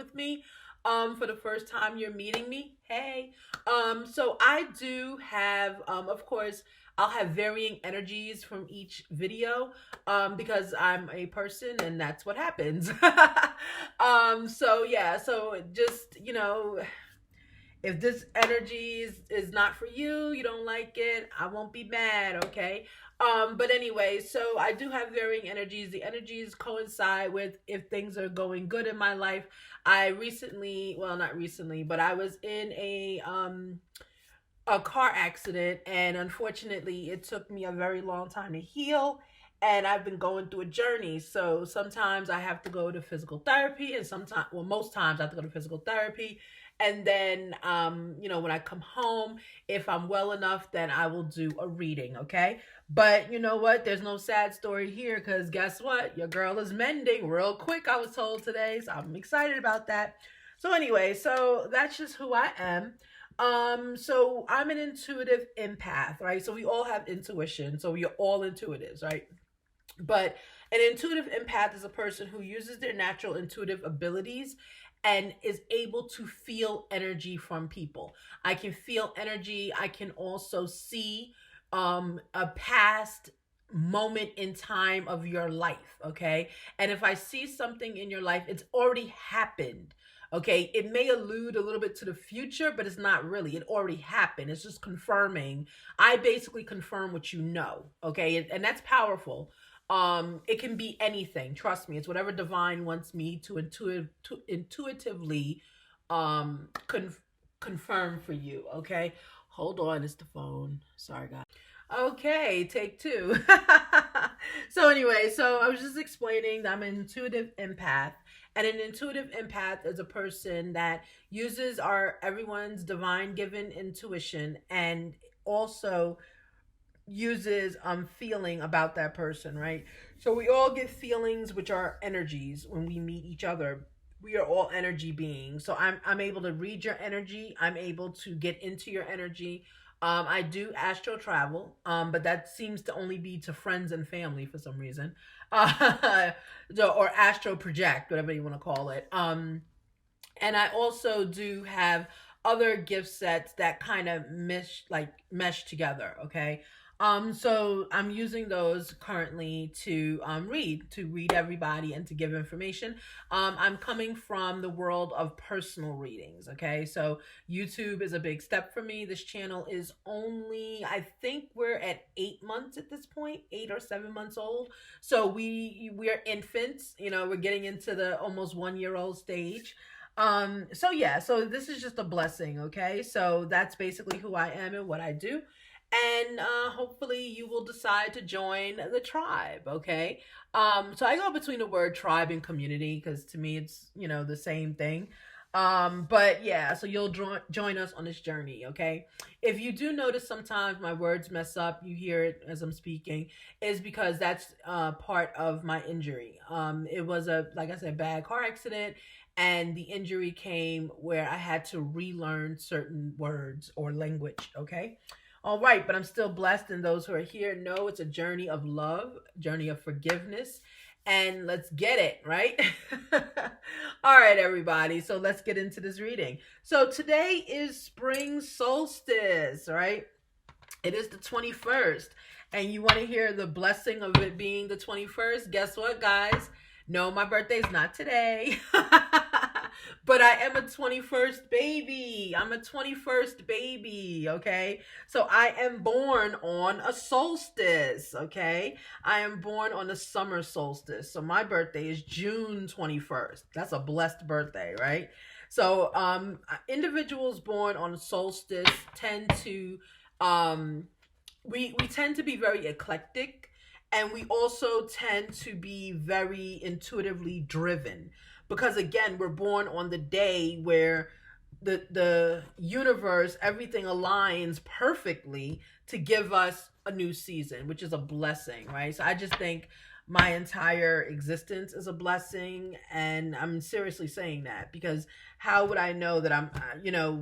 with me. For the first time you're meeting me, hey. So I do have, of course, I'll have varying energies from each video, because I'm a person and that's what happens. So yeah, so just, if this energy is not for you, you don't like it, I won't be mad, okay? But anyway, so I do have varying energies. The energies coincide with if things are going good in my life. I recently, well, not recently, but I was in a car accident, and unfortunately it took me a very long time to heal, and I've been going through a journey. So sometimes I have to go to physical therapy, and sometimes, well, most times I have to go to physical therapy. And then when I come home, if I'm well enough, then I will do a reading, okay? But you know what, there's no sad story here, because guess what, your girl is mending real quick, I was told today, so I'm excited about that. So anyway, so that's just who I am. So I'm an intuitive empath, right? So we all have intuition. So we are all intuitives, right? But an intuitive empath is a person who uses their natural intuitive abilities and is able to feel energy from people. I can feel energy. I can also see a past moment in time of your life, okay? And if I see something in your life, it's already happened. Okay, it may allude a little bit to the future, but it's not really. It already happened. It's just confirming. I basically confirm what you know. Okay, and that's powerful. It can be anything. Trust me, it's whatever divine wants me to intuitively confirm for you. Okay, hold on, it's the phone. Sorry, guys. Okay, take two. So anyway, so I was just explaining that I'm an intuitive empath. And an intuitive empath is a person that uses our everyone's divine given intuition, and also uses feeling about that person, right? So we all get feelings, which are energies. When we meet each other, we are all energy beings. So I'm able to read your energy. I'm able to get into your energy. I do astral travel, but that seems to only be to friends and family for some reason. Or astral project, whatever you want to call it. And I also do have other gift sets that kind of mesh together. Okay. So I'm using those currently to read everybody and to give information. I'm coming from the world of personal readings. Okay, so YouTube is a big step for me. This channel is only, I think we're at 8 months at this point, 8 or 7 months old. So we are infants. We're getting into the almost 1 year old stage. So yeah, so this is just a blessing, okay? So that's basically who I am and what I do. And hopefully you will decide to join the tribe, okay? So I go between the word tribe and community, because to me it's, the same thing. But yeah, so you'll join us on this journey, okay? If you do notice sometimes my words mess up, you hear it as I'm speaking, is because that's part of my injury. It was like I said, bad car accident, and the injury came where I had to relearn certain words or language, okay? All right, but I'm still blessed, and those who are here know it's a journey of love, journey of forgiveness, and let's get it, right? All right, everybody. So let's get into this reading. So today is spring solstice, right? It is the 21st, and you want to hear the blessing of it being the 21st? Guess what, guys? No, my birthday's not today. But I am a 21st baby. I'm a 21st baby, okay? So I am born on a solstice, okay? I am born on the summer solstice. So my birthday is June 21st. That's a blessed birthday, right? So individuals born on solstice tend to we tend to be very eclectic, and we also tend to be very intuitively driven, because again, we're born on the day where the universe, everything aligns perfectly to give us a new season, which is a blessing, right? So I just think my entire existence is a blessing, and I'm seriously saying that, because how would I know that I'm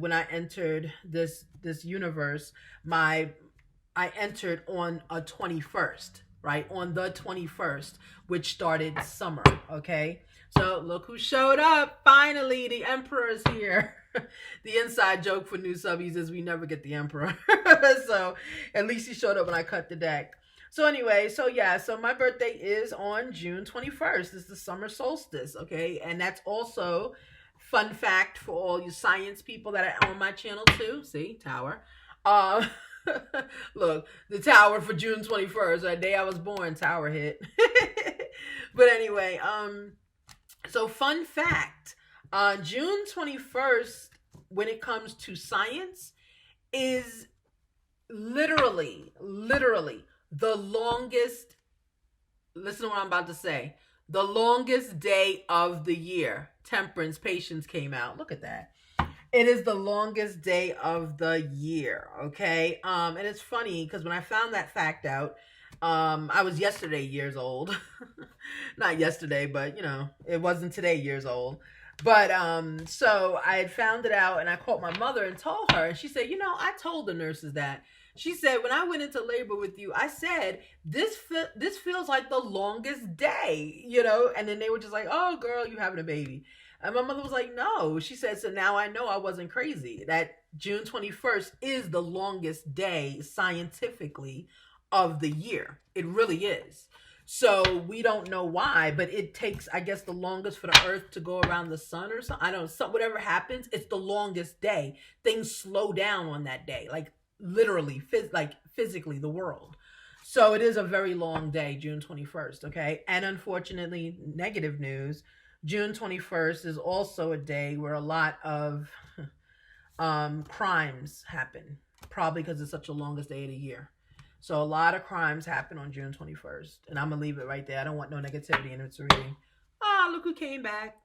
when I entered this universe, I entered on a 21st. right? On the 21st, which started summer, okay? So look who showed up. Finally, the Emperor is here. The inside joke for new subbies is we never get the Emperor. So at least he showed up when I cut the deck. So anyway, so yeah, so my birthday is on June 21st. It's the summer solstice, okay? And that's also fun fact for all you science people that are on my channel too. See, tower. Um Look, the tower for June 21st, the day I was born, tower hit. But anyway, so fun fact, June 21st, when it comes to science, is literally the longest, listen to what I'm about to say, the longest day of the year. Temperance, patience came out. Look at that. It is the longest day of the year, okay? And it's funny because when I found that fact out, I was yesterday years old. Not yesterday, but you know, it wasn't today years old. But so I had found it out and I called my mother and told her, and she said, you know, I told the nurses that. She said, when I went into labor with you, I said, this feels like the longest day, you know? And then they were just like, oh, girl, you having a baby. And my mother was like, no. She said, so now I know I wasn't crazy. That June 21st is the longest day scientifically of the year. It really is. So we don't know why, but it takes, I guess, the longest for the earth to go around the sun or something. I don't know. Whatever happens, it's the longest day. Things slow down on that day. Like literally, physically, the world. So it is a very long day, June 21st, okay? And unfortunately, negative news, June 21st is also a day where a lot of crimes happen, probably because it's such the longest day of the year. So a lot of crimes happen on June 21st. And I'm going to leave it right there. I don't want no negativity in its reading. Ah, look who came back.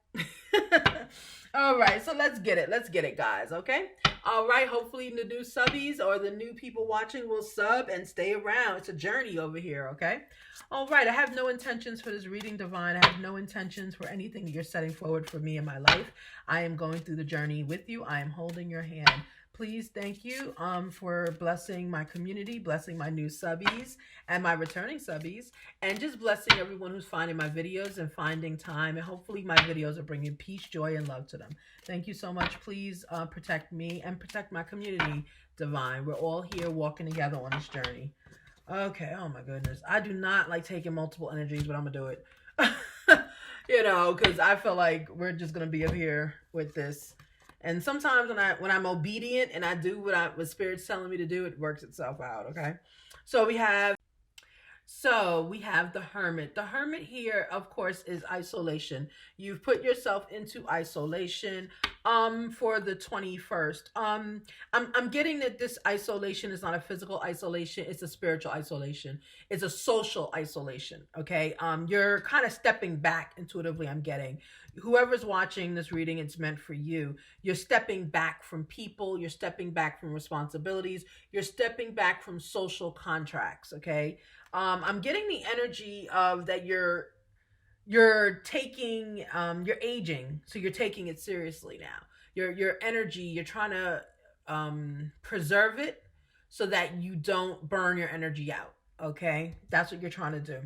All right, so let's get it, guys, okay? All right, hopefully the new subbies or the new people watching will sub and stay around. It's a journey over here, okay? All right, I have no intentions for this reading, Divine. I have no intentions for anything that you're setting forward for me in my life. I am going through the journey with you. I am holding your hand. Please, thank you for blessing my community, blessing my new subbies and my returning subbies, and just blessing everyone who's finding my videos and finding time. And hopefully my videos are bringing peace, joy, and love to them. Thank you so much. Please protect me and protect my community, Divine. We're all here walking together on this journey. Okay, oh my goodness. I do not like taking multiple energies, but I'm going to do it. You know, because I feel like we're just going to be up here with this. And sometimes when I'm obedient and I do what Spirit's telling me to do, it works itself out, okay? So we have the Hermit. The Hermit here, of course, is isolation. You've put yourself into isolation for the 21st. I'm getting that this isolation is not a physical isolation, it's a spiritual isolation. It's a social isolation, okay? You're kind of stepping back intuitively, I'm getting. Whoever's watching this reading, it's meant for you. You're stepping back from people, you're stepping back from responsibilities, you're stepping back from social contracts, okay? I'm getting the energy of that you're taking, you're aging, so you're taking it seriously now. Your energy, you're trying to preserve it so that you don't burn your energy out, okay? That's what you're trying to do.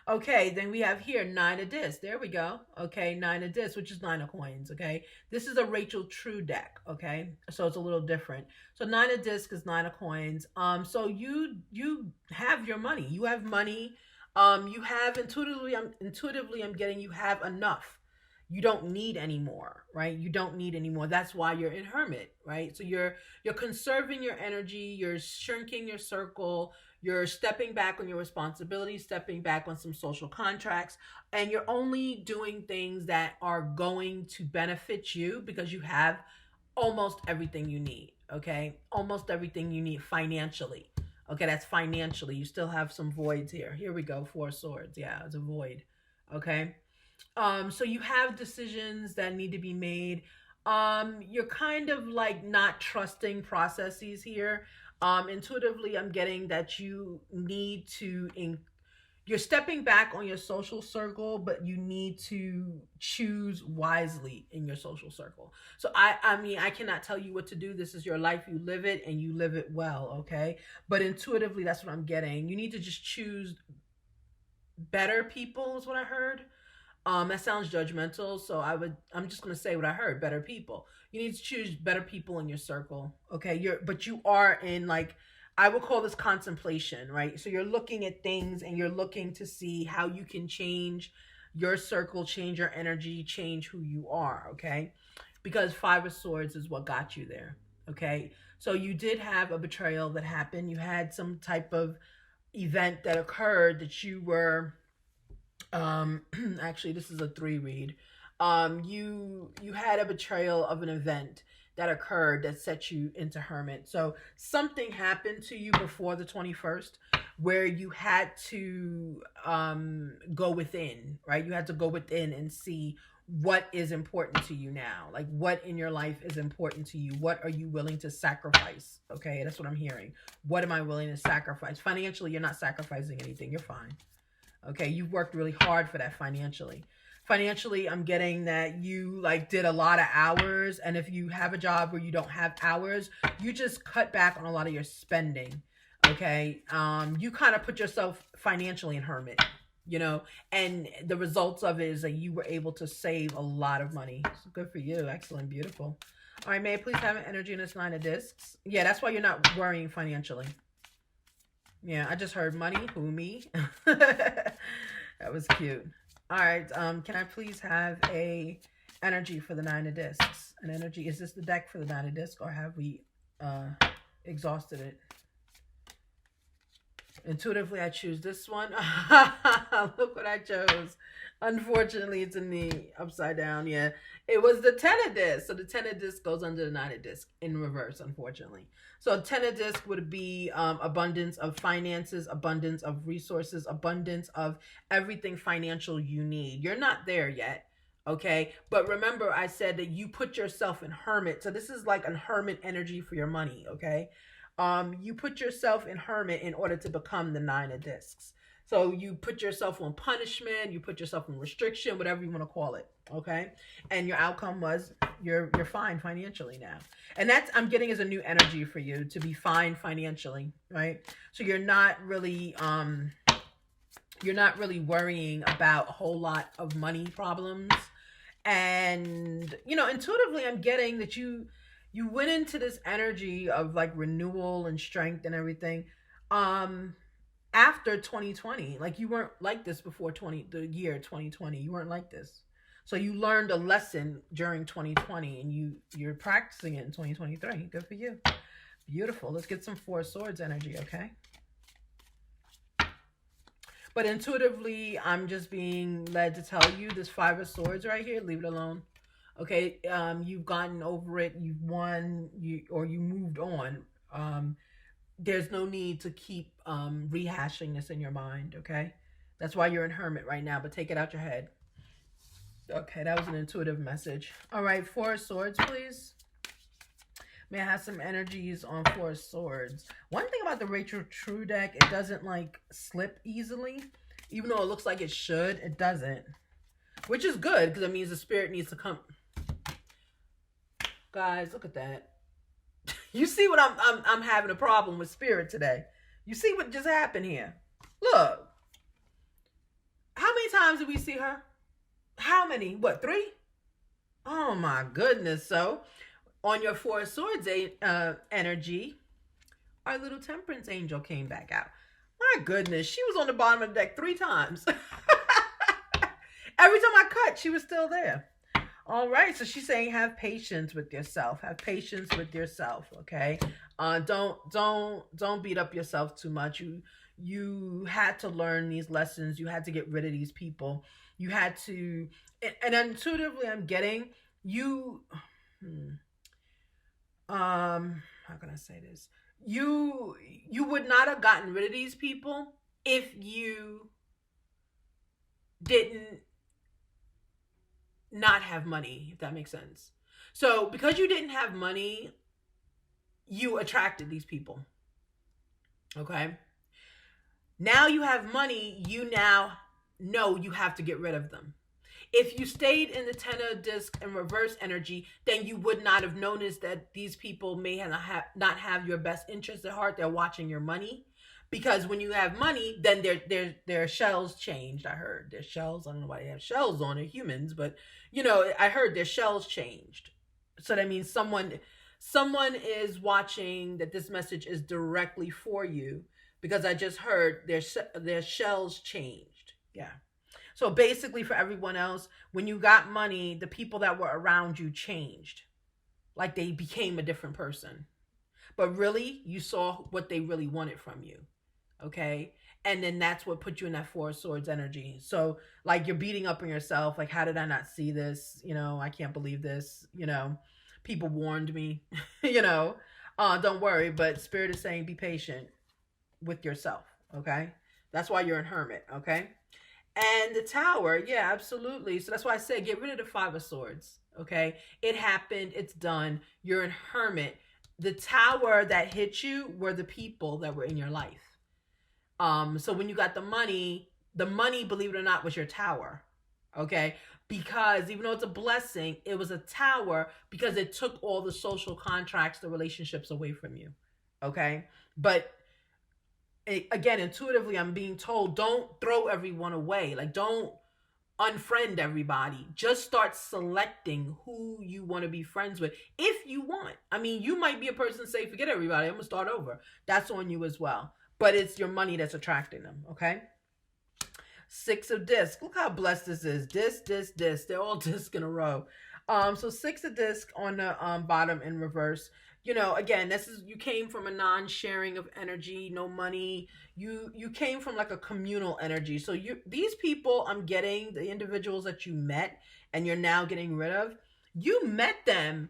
Okay, then we have here 9 of discs. There we go. Okay, 9 of discs, which is 9 of coins, okay? This is a Rachel True deck, okay? So it's a little different. So 9 of discs is 9 of coins. So you have your money. You have money. You have intuitively I'm getting you have enough. You don't need any more, right? You don't need any more. That's why you're in Hermit, right? So you're conserving your energy, you're shrinking your circle, you're stepping back on your responsibilities, stepping back on some social contracts, and you're only doing things that are going to benefit you because you have almost everything you need, okay? Almost everything you need financially. Okay, that's financially. You still have some voids here. Here we go, 4 swords. Yeah, it's a void. Okay. So you have decisions that need to be made. You're kind of like not trusting processes here. Intuitively, I'm getting that you need to, you're stepping back on your social circle, but you need to choose wisely in your social circle. So I mean, I cannot tell you what to do. This is your life. You live it and you live it well. Okay. But intuitively, that's what I'm getting. You need to just choose better people is what I heard. That sounds judgmental, so I'm just gonna say what I heard, better people. You need to choose better people in your circle. Okay. But you are in, like, I would call this contemplation, right? So you're looking at things and you're looking to see how you can change your circle, change your energy, change who you are, okay? Because Five of Swords is what got you there. Okay. So you did have a betrayal that happened. You had some type of event that occurred that you were actually, this is a three read. You had a betrayal of an event that occurred that set you into hermit. So something happened to you before the 21st where you had to go within, right? You had to go within and see what is important to you now. Like, what in your life is important to you? What are you willing to sacrifice? Okay, that's what I'm hearing. What am I willing to sacrifice? Financially, you're not sacrificing anything. You're fine. Okay, you've worked really hard for that financially. Financially, I'm getting that you like did a lot of hours, and if you have a job where you don't have hours, you just cut back on a lot of your spending. Okay, you kind of put yourself financially in hermit, you know, and the results of it is that you were able to save a lot of money. So good for you. Excellent, beautiful. All right, may I please have an energy in this 9 of discs? Yeah, that's why you're not worrying financially. Yeah, I just heard money. Who, me? That was cute. All right. Can I please have a energy for the 9 of discs? An energy. Is this the deck for the 9 of discs, or have we exhausted it? Intuitively, I choose this one. Look what I chose. Unfortunately, it's in the upside down. Yeah, it was the 10 of discs. So the 10 of discs goes under the 9 of discs in reverse, unfortunately. So 10 of discs would be abundance of finances, abundance of resources, abundance of everything financial you need. You're not there yet. Okay. But remember, I said that you put yourself in hermit. So this is like a hermit energy for your money. Okay. You put yourself in hermit in order to become the 9 of discs. So you put yourself on punishment, you put yourself in restriction, whatever you want to call it. Okay. And your outcome was you're fine financially now. And that's, I'm getting, as a new energy for you to be fine financially, right? So you're not really worrying about a whole lot of money problems. And you know, intuitively I'm getting that you went into this energy of like renewal and strength and everything after 2020. Like, you weren't like this before the year 2020. You weren't like this. So you learned a lesson during 2020 and you're practicing it in 2023. Good for you. Beautiful. Let's get some Four of Swords energy, okay? But intuitively, I'm just being led to tell you this Five of Swords right here, leave it alone. Okay, you've gotten over it, you've won, you moved on. There's no need to keep rehashing this in your mind, okay? That's why you're in hermit right now, but take it out your head. Okay, that was an intuitive message. All right, Four of Swords, please. May I have some energies on Four of Swords? One thing about the Rachel True deck, it doesn't like slip easily. Even though it looks like it should, it doesn't. Which is good, because it means the spirit needs to come. Guys, look at that. You see what I'm having a problem with spirit today. You see what just happened here. Look. How many times did we see her? How many? What, 3? Oh my goodness. So on your Four of Swords energy, our little Temperance angel came back out. My goodness, she was on the bottom of the deck 3 times. Every time I cut, she was still there. All right, so she's saying have patience with yourself. Have patience with yourself, okay? Don't beat up yourself too much. You had to learn these lessons. You had to get rid of these people. You had to, and intuitively I'm getting you, how can I say this? You would not have gotten rid of these people if you didn't not have money, if that makes sense. So because you didn't have money, you attracted these people. Okay. Now you have money, you now know you have to get rid of them. If you stayed in the 10 of disc and reverse energy, then you would not have noticed that these people may not have your best interest at heart. They're watching your money. Because when you have money, then their shells changed. I heard their shells. I don't know why they have shells on. They're humans, but I heard their shells changed. So that means someone is watching that this message is directly for you, because I just heard their shells changed. Yeah. So basically, for everyone else, when you got money, the people that were around you changed, like they became a different person. But really, you saw what they really wanted from you. Okay. And then that's what put you in that Four of Swords energy. So, like, you're beating up on yourself. Like, how did I not see this? I can't believe this. People warned me. Don't worry. But Spirit is saying be patient with yourself. Okay. That's why you're in Hermit. Okay. And the Tower, yeah, absolutely. So that's why I said get rid of the Five of Swords. Okay. It happened. It's done. You're in Hermit. The Tower that hit you were the people that were in your life. So when you got the money, believe it or not, was your tower. Okay. Because even though it's a blessing, it was a tower because it took all the social contracts, the relationships away from you. Okay. But again, intuitively, I'm being told, don't throw everyone away. Like, don't unfriend everybody. Just start selecting who you want to be friends with if you want. I mean, you might be a person say, forget everybody, I'm gonna start over. That's on you as well. But it's your money that's attracting them. Okay. Six of disc. Look how blessed this is. Disc. They're all disc in a row. So six of disc on the bottom in reverse. Again, you came from a non-sharing of energy, no money. You came from like a communal energy. So these people, I'm getting the individuals that you met and you're now getting rid of. You met them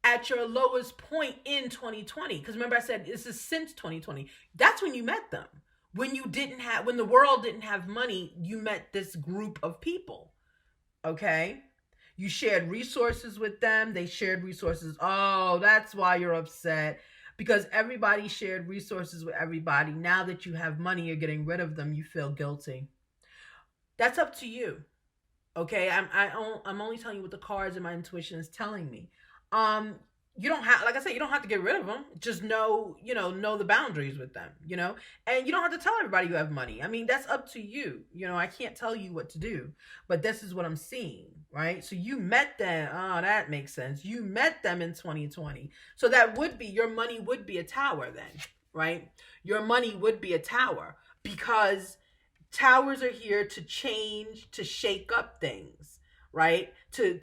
at your lowest point in 2020. Because remember I said this is since 2020. That's when you met them. When the world didn't have money, you met this group of people. Okay. You shared resources with them. They shared resources. Oh, that's why you're upset. Because everybody shared resources with everybody. Now that you have money, you're getting rid of them. You feel guilty. That's up to you. Okay, I'm only telling you what the cards and my intuition is telling me. You don't have, like I said, you don't have to get rid of them. Just know the boundaries with them, and you don't have to tell everybody you have money. I mean, that's up to you. I can't tell you what to do, but this is what I'm seeing, right? So you met them. Oh, that makes sense. You met them in 2020. So that would be, your money would be a tower then, right? Your money would be a tower because towers are here to change, to shake up things, right? To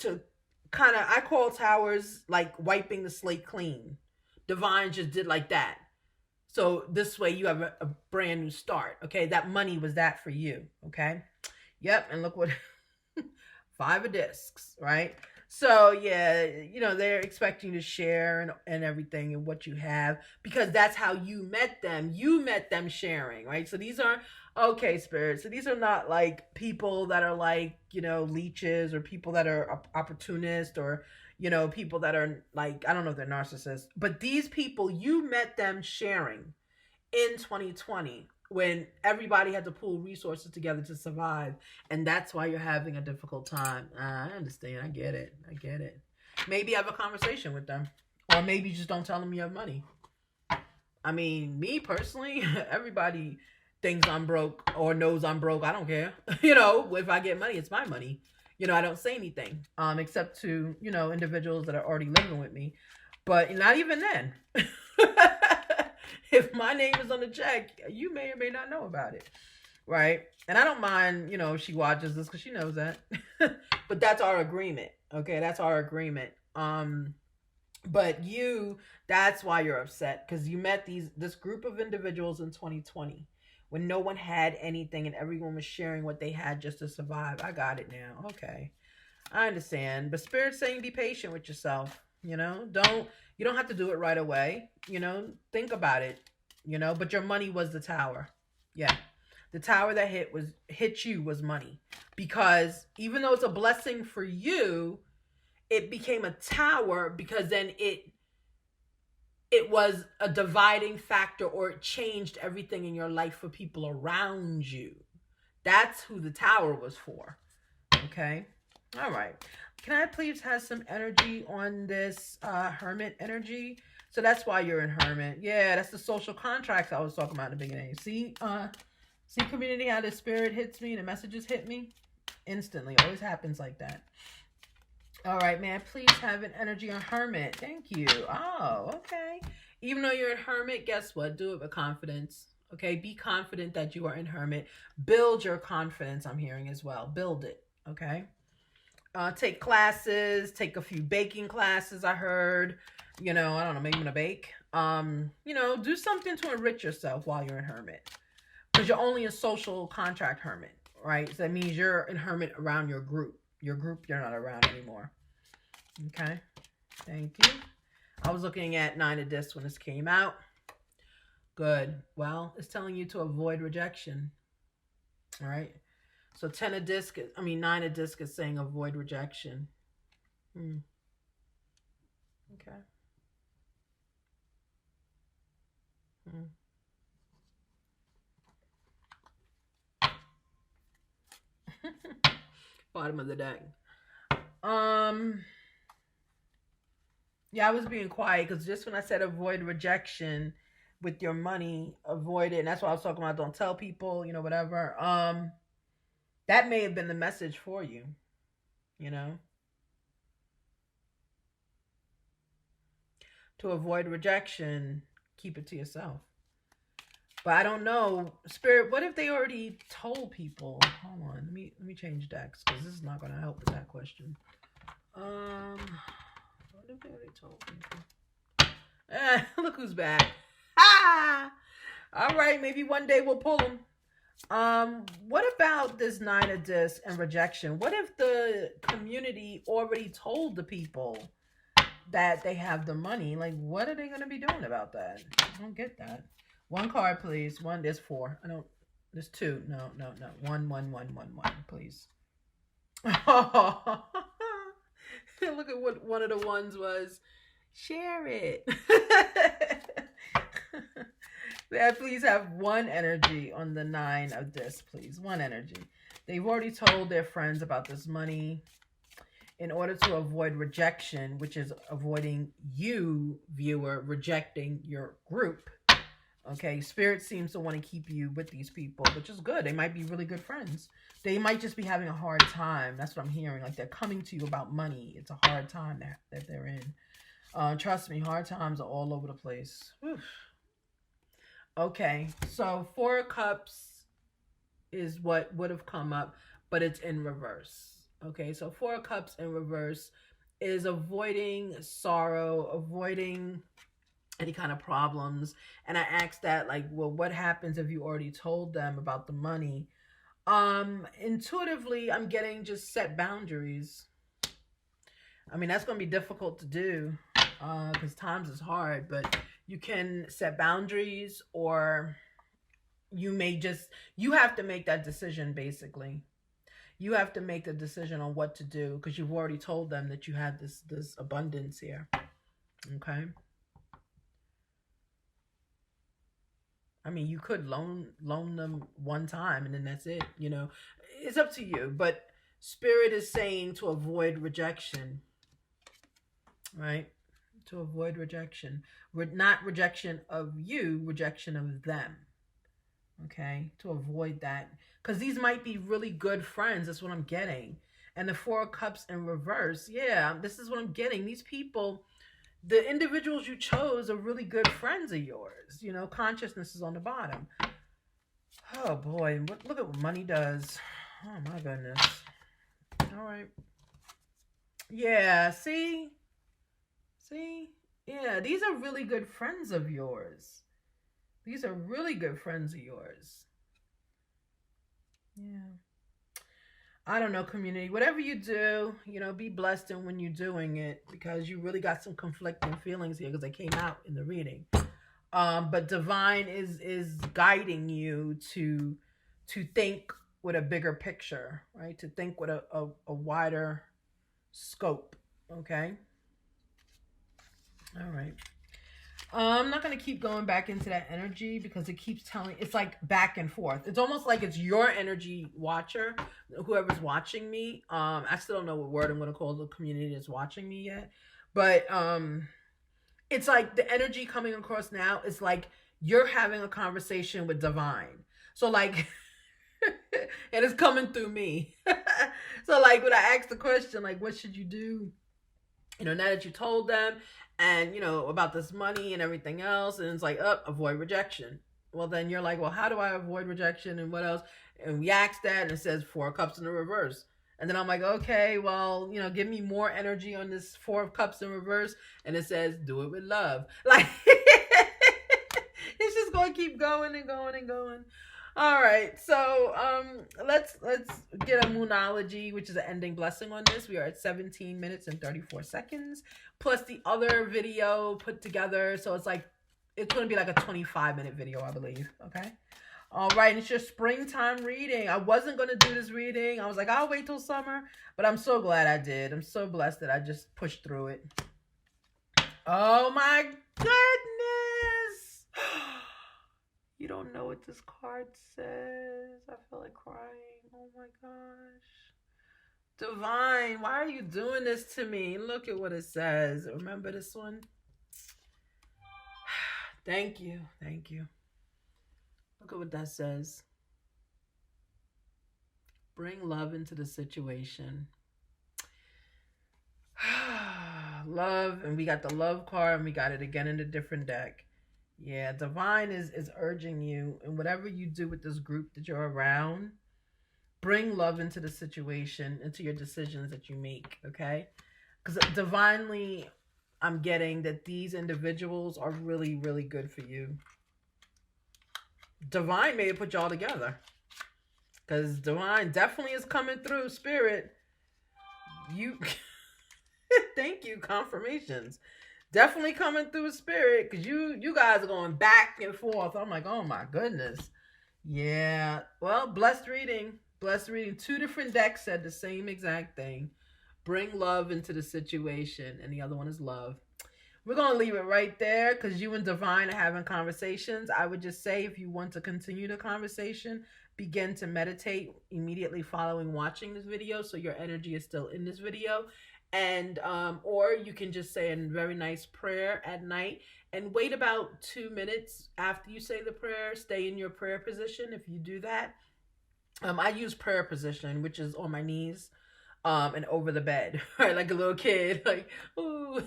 kind of, I call towers like wiping the slate clean. Divine just did like that. So this way you have a brand new start. Okay. That money was that for you. Okay. Yep. And look what, Five of discs, right? So yeah, they're expecting to share and everything and what you have, because that's how you met them. You met them sharing, right? So these are, okay, Spirit. So these are not like people that are like, leeches, or people that are opportunists, or, people that are like, I don't know if they're narcissists, but these people, you met them sharing in 2020 when everybody had to pull resources together to survive. And that's why you're having a difficult time. I understand. I get it. Maybe have a conversation with them, or maybe just don't tell them you have money. I mean, me personally, everybody thinks I'm broke or knows I'm broke. I don't care. If I get money, it's my money. I don't say anything, except to, individuals that are already living with me. But not even then. If my name is on the check, you may or may not know about it. Right? And I don't mind, if she watches this, because she knows that. But that's our agreement. Okay? That's our agreement. But that's why you're upset, because you met this group of individuals in 2020 when no one had anything and everyone was sharing what they had just to survive. I got it now. Okay. I understand. But Spirit's saying be patient with yourself. You don't have to do it right away. Think about it. But your money was the tower. Yeah. The tower that hit you was money. Because even though it's a blessing for you, it became a tower because then it was a dividing factor, or it changed everything in your life for people around you. That's who the tower was for. Okay? All right. Can I please have some energy on this Hermit energy? So that's why you're in hermit. Yeah, that's the social contracts I was talking about in the beginning. See, community, how the spirit hits me and the messages hit me instantly. Always happens like that. All right, man. Please have an energy on hermit. Thank you. Oh, okay. Even though you're in hermit, guess what? Do it with confidence. Okay, be confident that you are in hermit. Build your confidence. I'm hearing as well. Build it. Okay. Take classes. Take a few baking classes. I heard. You know, I don't know. Maybe I'm gonna bake. You know, do something to enrich yourself while you're in hermit, because you're only a social contract hermit, right? So that means you're in hermit around your group. Your group, you're not around anymore. Okay. Thank you. I was looking at Nine of Discs when this came out. Good. Well, it's telling you to avoid rejection. All right. So Nine of Discs is saying avoid rejection. Okay. Bottom of the deck. Yeah, I was being quiet because just when I said avoid rejection with your money, avoid it. And that's what I was talking about. Don't tell people, you know, whatever. That may have been the message for you, you know, to avoid rejection, keep it to yourself. But I don't know, Spirit, what if they already told people? Hold on, let me change decks because this is not going to help with that question. What if they already told people? Look who's back. Ah! All right, maybe one day we'll pull them. What about this Nine of Discs and rejection? What if the community already told the people that they have the money? Like, what are they going to be doing about that? I don't get that. One card, please. One. There's four. There's two. No. One, please. Oh, look at what one of the ones was. Share it. Yeah, please have one energy on the Nine of Discs, please. One energy. They've already told their friends about this money in order to avoid rejection, which is avoiding you, viewer, rejecting your group. Okay, Spirit seems to want to keep you with these people, which is good. They might be really good friends. They might just be having a hard time. That's what I'm hearing. Like, they're coming to you about money. It's a hard time that they're in. Trust me, hard times are all over the place. Whew. Okay, so Four of Cups is what would have come up, but it's in reverse. Okay, so Four of Cups in reverse is avoiding sorrow, avoiding any kind of problems. And I asked that, like, well, what happens if you already told them about the money? Intuitively, I'm getting just set boundaries. I mean, that's going to be difficult to do because times is hard, but you can set boundaries, or you have to make that decision, basically. You have to make the decision on what to do because you've already told them that you have this abundance here. Okay. I mean, you could loan them one time and then that's it. You know, it's up to you. But Spirit is saying to avoid rejection, right? To avoid rejection. Not rejection of you, rejection of them. Okay? To avoid that. Because these might be really good friends. That's what I'm getting. And the Four of Cups in reverse. Yeah, this is what I'm getting. These people, the individuals you chose are really good friends of yours. You know, consciousness is on the bottom. Oh, boy. Look at what money does. Oh, my goodness. All right. Yeah, see? Yeah, these are really good friends of yours. These are really good friends of yours. Yeah. I don't know, community. Whatever you do, you know, be blessed in when you're doing it, because you really got some conflicting feelings here because they came out in the reading. But divine is guiding you to think with a bigger picture, right? To think with a wider scope. Okay. All right. I'm not going to keep going back into that energy because it keeps telling, it's like back and forth. It's almost like it's your energy watcher, whoever's watching me. I still don't know what word I'm going to call the community that's watching me yet. But It's like the energy coming across now is like you're having a conversation with divine. So like and it's coming through me. So like when I asked the question, like, what should you do? Now that you told them and about this money and everything else, and it's like, avoid rejection. Well, then you're like, well, how do I avoid rejection and what else? And we asked that and it says 4 cups in the reverse. And then I'm like, okay, well, give me more energy on this 4 cups in reverse. And it says, do it with love. Like, it's just going to keep going and going and going. All right, so let's get a moonology, which is an ending blessing on this. We are at 17 minutes and 34 seconds, plus the other video put together. So it's going to be like a 25-minute video, I believe. Okay. All right, it's your springtime reading. I wasn't going to do this reading. I was like, I'll wait till summer, but I'm so glad I did. I'm so blessed that I just pushed through it. Oh my goodness. You don't know what this card says. I feel like crying. Oh my gosh. Divine, why are you doing this to me? Look at what it says. Remember this one? Thank you. Thank you. Look at what that says. Bring love into the situation. Love, and we got the love card, and we got it again in a different deck. Yeah, divine is urging you, and whatever you do with this group that you're around, bring love into the situation, into your decisions that you make, okay? Because divinely, I'm getting that these individuals are really, really good for you. Divine may have put y'all together. Because divine definitely is coming through, spirit. You, thank you, confirmations. Definitely coming through spirit, because you guys are going back and forth. I'm like, oh my goodness. Yeah. Well, blessed reading. Blessed reading. 2 different decks said the same exact thing. Bring love into the situation. And the other one is love. We're going to leave it right there because you and divine are having conversations. I would just say if you want to continue the conversation, begin to meditate immediately following watching this video so your energy is still in this video. And or you can just say a very nice prayer at night and wait about 2 minutes after you say the prayer. Stay in your prayer position if you do that. I use prayer position, which is on my knees and over the bed, right? Like a little kid, like, ooh,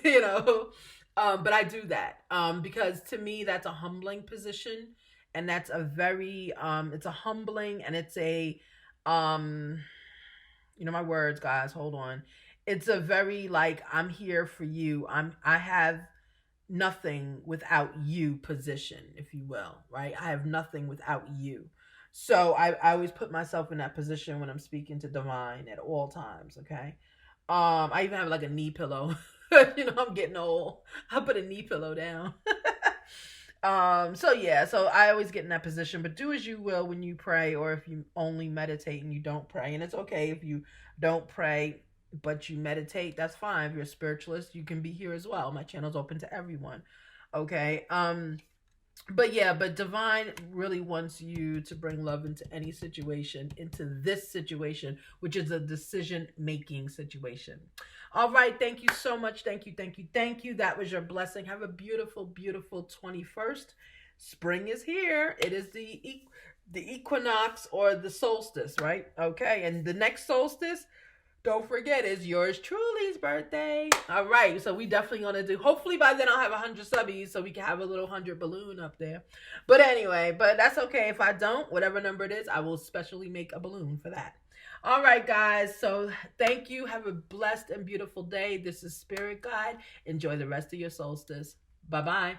but I do that because to me that's a humbling position, and that's a very it's a humbling, and it's a my words, guys, hold on. It's a very like, I'm here for you. I have nothing without you position, if you will, right? I have nothing without you. So I always put myself in that position when I'm speaking to divine at all times, okay? I even have like a knee pillow. I'm getting old. I put a knee pillow down. So yeah, so I always get in that position, but do as you will when you pray, or if you only meditate and you don't pray. And it's okay if you don't pray but you meditate, that's fine. If you're a spiritualist, you can be here as well. My channel's open to everyone. Okay. But divine really wants you to bring love into any situation, into this situation, which is a decision-making situation. All right. Thank you so much. Thank you. Thank you. Thank you. That was your blessing. Have a beautiful, beautiful 21st. Spring is here. It is the equinox or the solstice, right? Okay. And the next solstice, don't forget, it's yours truly's birthday. All right, so we definitely gonna do. Hopefully by then I'll have 100 subbies, so we can have a little 100 balloon up there. But anyway, that's okay. If I don't, whatever number it is, I will specially make a balloon for that. All right, guys. So thank you. Have a blessed and beautiful day. This is Spirit Guide. Enjoy the rest of your solstice. Bye bye.